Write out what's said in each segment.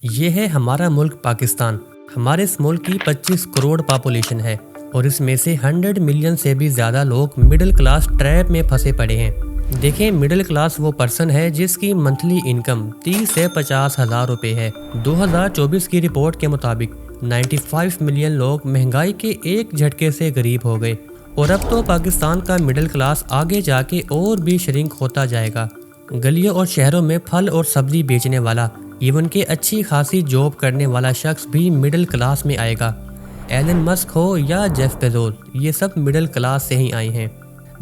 ये है हमारा मुल्क पाकिस्तान। हमारे इस मुल्क की 25 करोड़ पॉपुलेशन है और इसमें से 100 मिलियन से भी ज़्यादा लोग मिडिल क्लास ट्रैप में फंसे पड़े हैं। देखें, मिडिल क्लास वो पर्सन है जिसकी मंथली इनकम 30 से 50 हज़ार रुपये है। 2024 की रिपोर्ट के मुताबिक 95 मिलियन लोग महंगाई के एक झटके से गरीब हो गए और अब तो पाकिस्तान का मिडिल क्लास आगे जाके और भी श्रिंक होता जाएगा। गलियों और शहरों में फल और सब्जी बेचने वाला, इवन के अच्छी खासी जॉब करने वाला शख्स भी मिडिल क्लास में आएगा। एलन मस्क हो या जेफ बेजोस, ये सब मिडिल क्लास से ही आए हैं।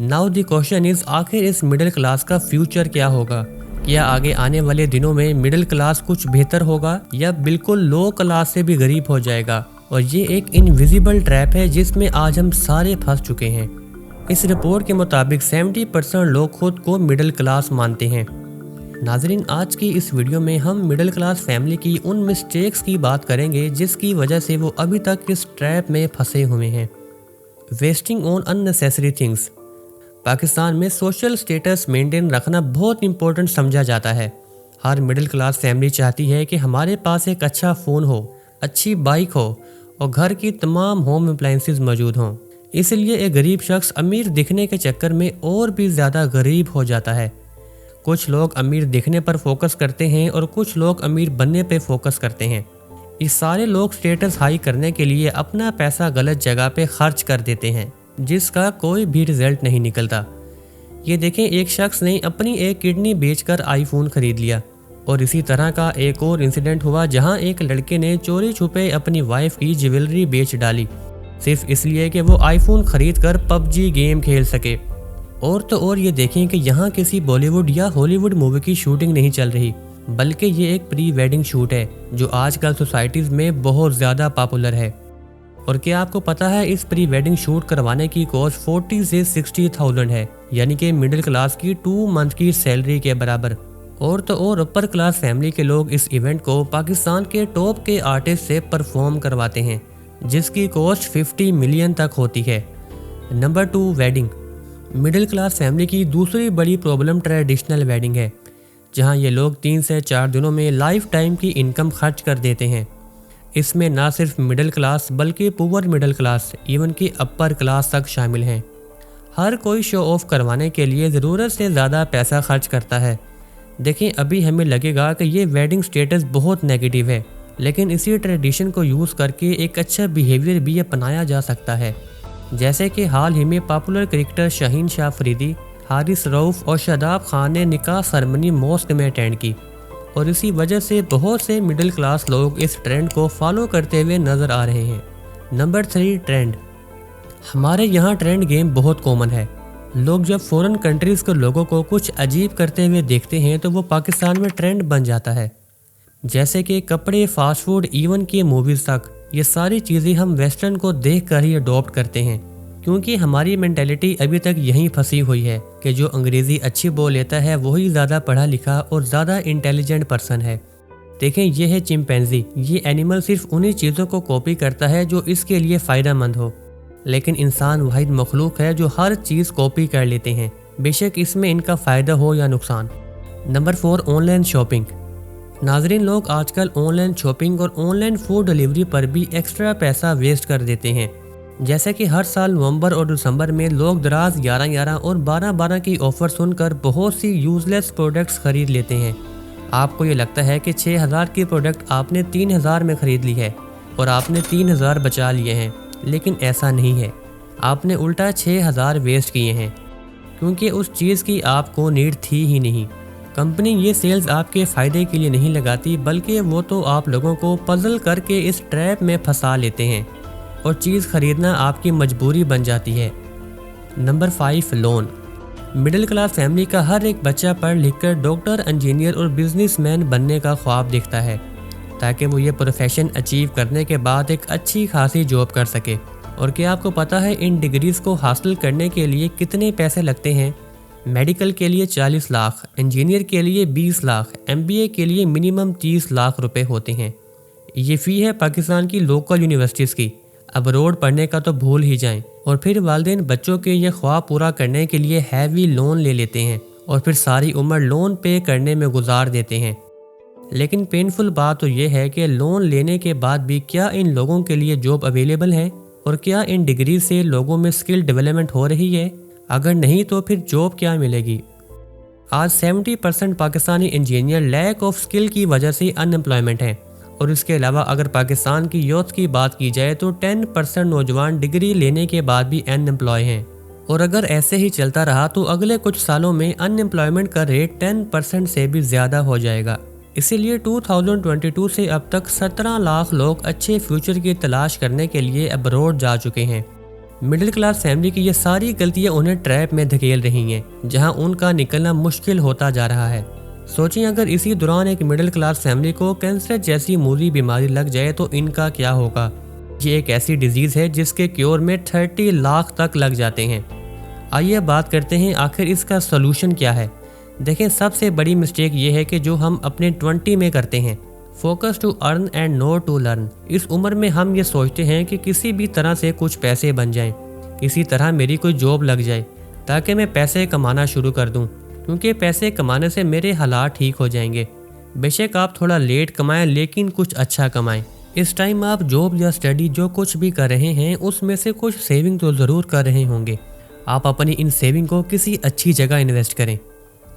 नाउ द क्वेश्चन इज, आखिर इस मिडिल क्लास का फ्यूचर क्या होगा? क्या आगे आने वाले दिनों में मिडिल क्लास कुछ बेहतर होगा या बिल्कुल लो क्लास से भी गरीब हो जाएगा? और ये एक इनविजिबल ट्रैप है जिसमें आज हम सारे फंस चुके हैं। इस रिपोर्ट के मुताबिक 70% लोग खुद को मिडिल क्लास मानते हैं। नाजरीन, आज की इस वीडियो में हम मिडिल क्लास फैमिली की उन मिस्टेक्स की बात करेंगे जिसकी वजह से वो अभी तक इस ट्रैप में फंसे हुए हैं। Wasting on unnecessary things. Pakistan में सोशल स्टेटस मेंटेन रखना बहुत इंपॉर्टेंट समझा जाता है। हर मिडिल क्लास फैमिली चाहती है कि हमारे पास एक अच्छा फ़ोन हो, अच्छी बाइक हो और घर की तमाम होम अप्लायंसेस मौजूद हों। इसलिए एक गरीब शख्स अमीर दिखने के चक्कर में और भी ज़्यादा गरीब हो जाता है। कुछ लोग अमीर दिखने पर फोकस करते हैं और कुछ लोग अमीर बनने पे फोकस करते हैं। ये सारे लोग स्टेटस हाई करने के लिए अपना पैसा गलत जगह पे खर्च कर देते हैं जिसका कोई भी रिजल्ट नहीं निकलता। ये देखें, एक शख्स ने अपनी एक किडनी बेचकर आईफोन खरीद लिया। और इसी तरह का एक और इंसिडेंट हुआ जहां एक लड़के ने चोरी छुपे अपनी वाइफ की ज्वेलरी बेच डाली, सिर्फ इसलिए कि वो आईफोन खरीद कर पबजी गेम खेल सके। और तो और ये देखें कि यहाँ किसी बॉलीवुड या हॉलीवुड मूवी की शूटिंग नहीं चल रही, बल्कि ये एक प्री वेडिंग शूट है जो आजकल सोसाइटीज़ में बहुत ज़्यादा पॉपुलर है। और क्या आपको पता है, इस प्री वेडिंग शूट करवाने की कॉस्ट 40 से 60,000 है, यानी कि मिडिल क्लास की 2 मंथ की सैलरी के बराबर। और तो और अपर क्लास फैमिली के लोग इस इवेंट को पाकिस्तान के टॉप के आर्टिस्ट से परफॉर्म करवाते हैं जिसकी कॉस्ट 50 मिलियन तक होती है। Number 2, wedding. Middle class family की दूसरी बड़ी प्रॉब्लम ट्रेडिशनल वेडिंग है, जहां ये लोग 3 से 4 दिनों में लाइफ टाइम की इनकम खर्च कर देते हैं। इसमें ना सिर्फ मिडिल क्लास बल्कि पुअर मिडिल क्लास, इवन की अपर क्लास तक शामिल हैं। हर कोई शो ऑफ करवाने के लिए ज़रूरत से ज़्यादा पैसा खर्च करता है। देखें, अभी हमें लगेगा कि ये वेडिंग स्टेटस बहुत नेगेटिव है, लेकिन इसी ट्रेडिशन को यूज़ करके एक अच्छा बिहेवियर भी अपनाया जा सकता है। जैसे कि हाल ही में पॉपुलर क्रिकेटर शाहीन शाह अफरीदी, हारिस रऊफ और शादाब खान ने निकाह सेरेमनी मॉस्क में अटेंड की और इसी वजह से बहुत से मिडिल क्लास लोग इस ट्रेंड को फॉलो करते हुए नज़र आ रहे हैं। Number 3, trend. हमारे यहाँ ट्रेंड गेम बहुत कॉमन है। लोग जब फॉरेन कंट्रीज़ के लोगों को कुछ अजीब करते हुए देखते हैं तो वो पाकिस्तान में ट्रेंड बन जाता है। जैसे कि कपड़े, फास्ट फूड, इवन की मूवीज़ तक, ये सारी चीज़ें हम वेस्टर्न को देख कर ही अडॉप्ट करते हैं, क्योंकि हमारी मेंटेलिटी अभी तक यहीं फंसी हुई है कि जो अंग्रेज़ी अच्छी बोल लेता है वही ज़्यादा पढ़ा लिखा और ज़्यादा इंटेलिजेंट पर्सन है। देखें, ये है चिंपैंजी। ये एनिमल सिर्फ उन्हीं चीज़ों को कॉपी करता है जो इसके लिए फ़ायदेमंद हो, लेकिन इंसान वाहिद मखलूक है जो हर चीज़ कॉपी कर लेते हैं, बेशक इसमें इनका फ़ायदा हो या नुकसान। Number 4, online shopping. नाजरीन, लोग आजकल ऑनलाइन शॉपिंग और ऑनलाइन फूड डिलीवरी पर भी एक्स्ट्रा पैसा वेस्ट कर देते हैं। जैसे कि हर साल नवंबर और दिसंबर में लोग दराज 11-11 और 12-12 की ऑफ़र सुनकर बहुत सी यूज़लेस प्रोडक्ट्स खरीद लेते हैं। आपको ये लगता है कि 6,000 की प्रोडक्ट आपने 3,000 में ख़रीद ली है और आपने 3,000 बचा लिए हैं, लेकिन ऐसा नहीं है। आपने उल्टा 6,000 वेस्ट किए हैं, क्योंकि उस चीज़ की आपको नीड थी ही नहीं। कंपनी ये सेल्स आपके फ़ायदे के लिए नहीं लगाती, बल्कि वो तो आप लोगों को पजल करके इस ट्रैप में फंसा लेते हैं और चीज़ ख़रीदना आपकी मजबूरी बन जाती है। Number 5, loan. Middle class family का हर एक बच्चा पढ़ लिख कर डॉक्टर, इंजीनियर और बिजनेसमैन बनने का ख्वाब देखता है ताकि वो ये प्रोफेशन अचीव करने के बाद एक अच्छी खासी जॉब कर सके। और क्या आपको पता है इन डिग्रीज़ को हासिल करने के लिए कितने पैसे लगते हैं? मेडिकल के लिए 40 लाख, इंजीनियर के लिए 20 लाख, MBA के लिए मिनिमम 30 लाख रुपए होते हैं। ये फ़ी है पाकिस्तान की लोकल यूनिवर्सिटीज़ की। अब्रॉड पढ़ने का तो भूल ही जाएं। और फिर वालिदैन बच्चों के ये ख्वाब पूरा करने के लिए हैवी लोन ले लेते हैं और फिर सारी उम्र लोन पे करने में गुजार देते हैं। لیکن پینفل بات تو یہ ہے کہ لون لینے کے بعد بھی کیا ان لوگوں کے لیے جاب اویلیبل ہے، اور کیا ان ڈگریز سے لوگوں میں اسکل ڈیولپمنٹ ہو رہی ہے؟ اگر نہیں تو پھر جاب کیا ملے گی؟ آج 70% Pakistani engineer lack of skill کی وجہ سے ان امپلائمنٹ ہیں، اور اس کے علاوہ اگر پاکستان کی یوتھ کی بات کی جائے تو 10% نوجوان ڈگری لینے کے بعد بھی ان امپلائی ہیں، اور اگر ایسے ہی چلتا رہا تو اگلے کچھ سالوں میں ان امپلائمنٹ کا ریٹ 10% سے بھی زیادہ ہو جائے گا۔ اسی لیے 2022 سے اب تک 17 لاکھ لوگ اچھے فیوچر کی تلاش کرنے کے لیے ابروڈ جا چکے ہیں۔ مڈل کلاس فیملی کی یہ ساری غلطیاں انہیں ٹریپ میں دھکیل رہی ہیں، جہاں ان کا نکلنا مشکل ہوتا جا رہا ہے۔ سوچیں اگر اسی دوران ایک مڈل کلاس فیملی کو کینسر جیسی موذی بیماری لگ جائے تو ان کا کیا ہوگا؟ یہ ایک ایسی ڈیزیز ہے جس کے کیور میں 30 لاکھ تک لگ جاتے ہیں۔ آئیے بات کرتے ہیں آخر اس کا سولوشن کیا ہے۔ دیکھیں، سب سے بڑی مسٹیک یہ ہے کہ جو ہم اپنے 20 میں کرتے ہیں، focus to earn and know to learn. اس عمر میں ہم یہ سوچتے ہیں کہ کسی بھی طرح سے کچھ پیسے بن جائیں، کسی طرح میری کوئی جاب لگ جائے تاکہ میں پیسے کمانا شروع کر دوں، کیونکہ پیسے کمانے سے میرے حالات ٹھیک ہو جائیں گے۔ بے شک آپ تھوڑا لیٹ کمائیں لیکن کچھ اچھا کمائیں۔ اس ٹائم آپ جاب یا اسٹڈی جو کچھ بھی کر رہے ہیں اس میں سے کچھ سیونگ تو ضرور کر رہے ہوں گے۔ آپ اپنی ان سیونگ کو کسی اچھی جگہ انویسٹ کریں۔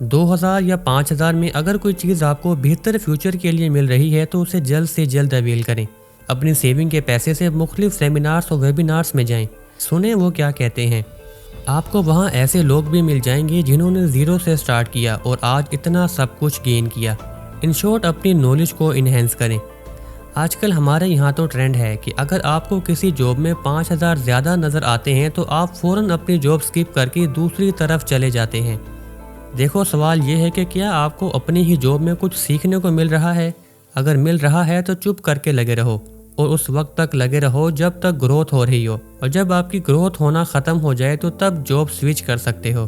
2000 یا 5000 میں اگر کوئی چیز آپ کو بہتر فیوچر کے لیے مل رہی ہے تو اسے جلد سے جلد اویل کریں۔ اپنی سیونگ کے پیسے سے مختلف سیمینارز اور ویبینارز میں جائیں، سنیں وہ کیا کہتے ہیں۔ آپ کو وہاں ایسے لوگ بھی مل جائیں گے جنہوں نے زیرو سے سٹارٹ کیا اور آج اتنا سب کچھ گین کیا۔ ان شارٹ اپنی نالج کو انہینس کریں۔ آج کل ہمارے یہاں تو ٹرینڈ ہے کہ اگر آپ کو کسی جاب میں 5000 زیادہ نظر آتے ہیں تو آپ فوراً اپنی جاب سکپ کر کے دوسری طرف چلے جاتے ہیں۔ دیکھو، سوال یہ ہے کہ کیا آپ کو اپنی ہی جاب میں کچھ سیکھنے کو مل رہا ہے؟ اگر مل رہا ہے تو چپ کر کے لگے رہو، اور اس وقت تک لگے رہو جب تک گروتھ ہو رہی ہو، اور جب آپ کی گروتھ ہونا ختم ہو جائے تو تب جاب سوئچ کر سکتے ہو۔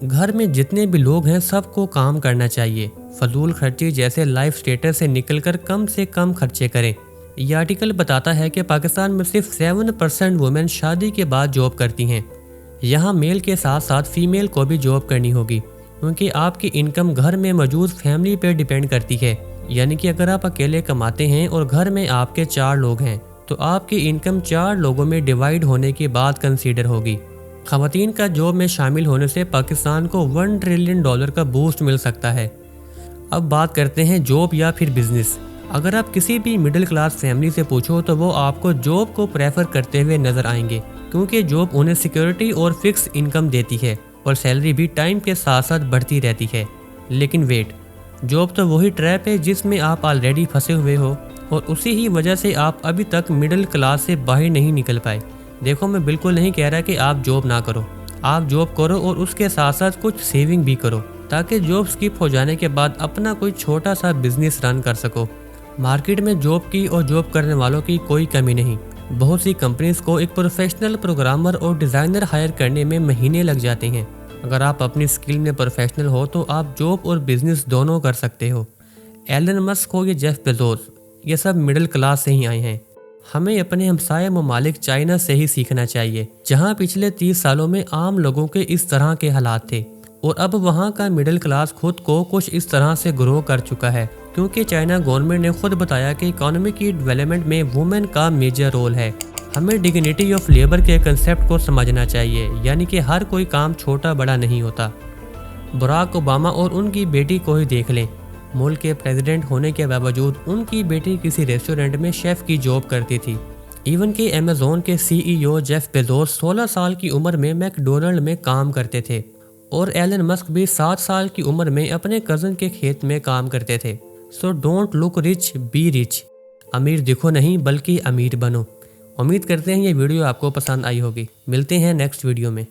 گھر میں جتنے بھی لوگ ہیں سب کو کام کرنا چاہیے۔ فضول خرچی جیسے لائف سٹیٹس سے نکل کر کم سے کم خرچے کریں۔ یہ آرٹیکل بتاتا ہے کہ پاکستان میں صرف 7% وومن شادی کے بعد جاب کرتی ہیں۔ یہاں میل کے ساتھ ساتھ فیمیل کو بھی جاب کرنی ہوگی، کیونکہ آپ کی انکم گھر میں موجود فیملی پہ ڈیپینڈ کرتی ہے۔ یعنی کہ اگر آپ اکیلے کماتے ہیں اور گھر میں آپ کے 4 لوگ ہیں تو آپ کی انکم 4 لوگوں میں ڈیوائیڈ ہونے کے بعد کنسیڈر ہوگی۔ خواتین کا جاب میں شامل ہونے سے پاکستان کو $1 ٹریلین کا بوسٹ مل سکتا ہے۔ اب بات کرتے ہیں جاب یا پھر بزنس۔ اگر آپ کسی بھی مڈل کلاس فیملی سے پوچھو تو وہ آپ کو جاب کو پریفر کرتے ہوئے نظر آئیں گے، کیونکہ جاب انہیں سیکیورٹی اور فکس انکم دیتی ہے، اور سیلری بھی ٹائم کے ساتھ ساتھ بڑھتی رہتی ہے۔ لیکن ویٹ، جاب تو وہی ٹریپ ہے جس میں آپ آلریڈی پھنسے ہوئے ہو، اور اسی ہی وجہ سے آپ ابھی تک مڈل کلاس سے باہر نہیں نکل پائے۔ دیکھو، میں بالکل نہیں کہہ رہا کہ آپ جاب نہ کرو، آپ جاب کرو اور اس کے ساتھ ساتھ کچھ سیونگ بھی کرو، تاکہ جاب سکپ ہو جانے کے بعد اپنا کوئی چھوٹا سا بزنس رن کر سکو۔ مارکیٹ میں جاب کی اور جاب کرنے والوں کی کوئی کمی نہیں۔ بہت سی کمپنیز کو ایک پروفیشنل پروگرامر اور ڈیزائنر ہائر کرنے میں مہینے لگ جاتے ہیں۔ اگر آپ اپنی سکل میں پروفیشنل ہو تو آپ جاب اور بزنس دونوں کر سکتے ہو۔ ایلن مسک ہو یا جیف بیزوس، یہ سب مڈل کلاس سے ہی آئے ہیں۔ ہمیں اپنے ہمسائے ممالک چائنا سے ہی سیکھنا چاہیے، جہاں پچھلے 30 سالوں میں عام لوگوں کے اس طرح کے حالات تھے، اور اب وہاں کا مڈل کلاس خود کو کچھ اس طرح سے گرو کر چکا ہے، کیونکہ چائنا گورنمنٹ نے خود بتایا کہ اکانومی کی ڈیولپمنٹ میں وومن کا میجر رول ہے۔ ہمیں ڈگنیٹی آف لیبر کے کنسیپٹ کو سمجھنا چاہیے، یعنی کہ ہر کوئی کام چھوٹا بڑا نہیں ہوتا۔ براک اوباما اور ان کی بیٹی کو ہی دیکھ لیں، ملک کے پریزیڈنٹ ہونے کے باوجود ان کی بیٹی کسی ریسٹورنٹ میں شیف کی جاب کرتی تھی۔ ایون کہ ایمیزون کے CEO جیف بیزوس 16 سال کی عمر میں میک ڈونلڈ میں کام کرتے تھے، اور ایلن مسک بھی 7 سال کی عمر میں اپنے کزن کے کھیت میں کام کرتے تھے۔ So don't look rich, be rich. امیر دکھو نہیں بلکہ امیر بنو۔ امید کرتے ہیں یہ ویڈیو آپ کو پسند آئی ہوگی۔ ملتے ہیں نیکسٹ ویڈیو میں۔